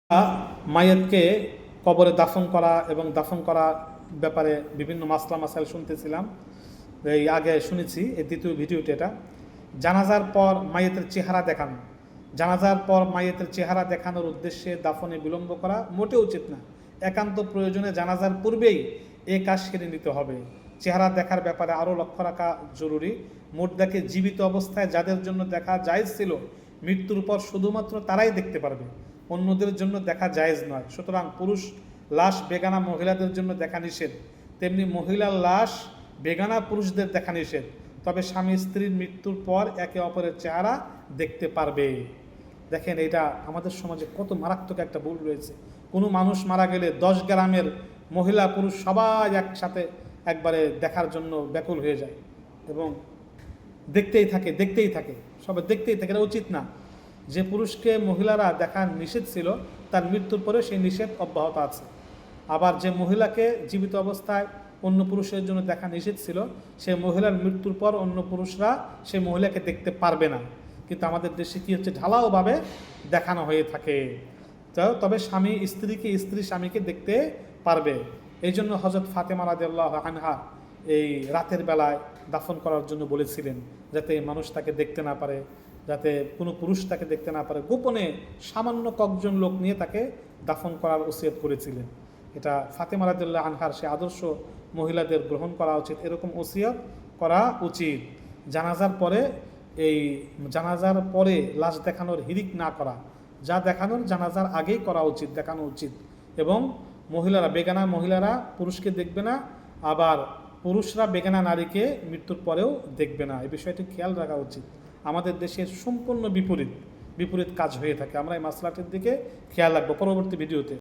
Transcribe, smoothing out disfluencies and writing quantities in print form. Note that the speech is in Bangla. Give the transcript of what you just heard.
মাইয়াতকে কবরে দাফন করা এবং দাফন করা ব্যাপারে বিভিন্ন মাসলা মাসাইল শুনতেছিলাম। এই আগে শুনেছি, এই দ্বিতীয় ভিডিওটি এটা। জানাজার পর মাইয়াতের চেহারা দেখানো, জানাজার পর মাইয়াতের চেহারা দেখানোর উদ্দেশ্যে দাফনে বিলম্ব করা মোটেও উচিত না। একান্ত প্রয়োজনে জানাজার পূর্বেই এ কাজ সেরে নিতে হবে। চেহারা দেখার ব্যাপারে আরও লক্ষ্য রাখা জরুরি। মুর্দাকে জীবিত অবস্থায় যাদের জন্য দেখা জায়েজ ছিল, মৃত্যুর পর শুধুমাত্র তারাই দেখতে পারবে, অন্যদের জন্য দেখা জায়েজ নয়। সুতরাং পুরুষ লাশ বেগানা মহিলাদের জন্য দেখা নিষেধ, তেমনি মহিলার লাশ বেগানা পুরুষদের দেখা নিষেধ। তবে স্বামী স্ত্রীর মৃত্যুর পর একে অপরের চেহারা দেখতে পারবে। দেখেন, এটা আমাদের সমাজে কত মারাত্মক একটা ভুল রয়েছে। কোনো মানুষ মারা গেলে 10 গ্রামের মহিলা পুরুষ সবাই একসাথে একবারে দেখার জন্য ব্যাকুল হয়ে যায় এবং দেখতেই থাকে সবাই দেখতেই থাকে। এটা উচিত না। যে পুরুষকে মহিলারা দেখা নিষেধ ছিল, তার মৃত্যুর পরে সেই নিষেধ অব্যাহত আছে। আবার যে মহিলাকে জীবিত অবস্থায় অন্য পুরুষের জন্য দেখা নিষেধ ছিল, সেই মহিলার মৃত্যুর পর অন্য পুরুষরা সেই মহিলাকে দেখতে পারবে না। কিন্তু আমাদের দেশে কী হচ্ছে, ঢালাওভাবে দেখানো হয়ে থাকে। তবে স্বামী স্ত্রীকে, স্ত্রী স্বামীকে দেখতে পারবে। এই জন্য হযরত ফাতেমা রাদিয়াল্লাহু আনহা এই রাতের বেলায় দাফন করার জন্য বলেছিলেন, যাতে মানুষ তাকে দেখতে না পারে, যাতে কোনো পুরুষ তাকে দেখতে না পারে। গোপনে সামান্য কয়েকজন লোক নিয়ে তাকে দাফন করার ওসিয়ত করেছিলেন। এটা ফাতেমা রাদিয়াল্লাহু আনহার সে আদর্শ মহিলাদের গ্রহণ করা উচিত, এরকম ওসিয়ত করা উচিত। জানাজার পরে লাশ দেখানোর হিরিক না করা, যা দেখানোর জানাজার আগেই করা উচিত, দেখানো উচিত। এবং বেগানা মহিলারা পুরুষকে দেখবে না, আবার পুরুষরা বেগানা নারীকে মৃত্যুর পরেও দেখবে না। এই বিষয়টি খেয়াল রাখা উচিত। আমাদের দেশের সম্পূর্ণ বিপরীত কাজ হয়ে থাকে। আমরা এই মাসলাটির দিকে খেয়াল রাখবো পরবর্তী ভিডিওতে।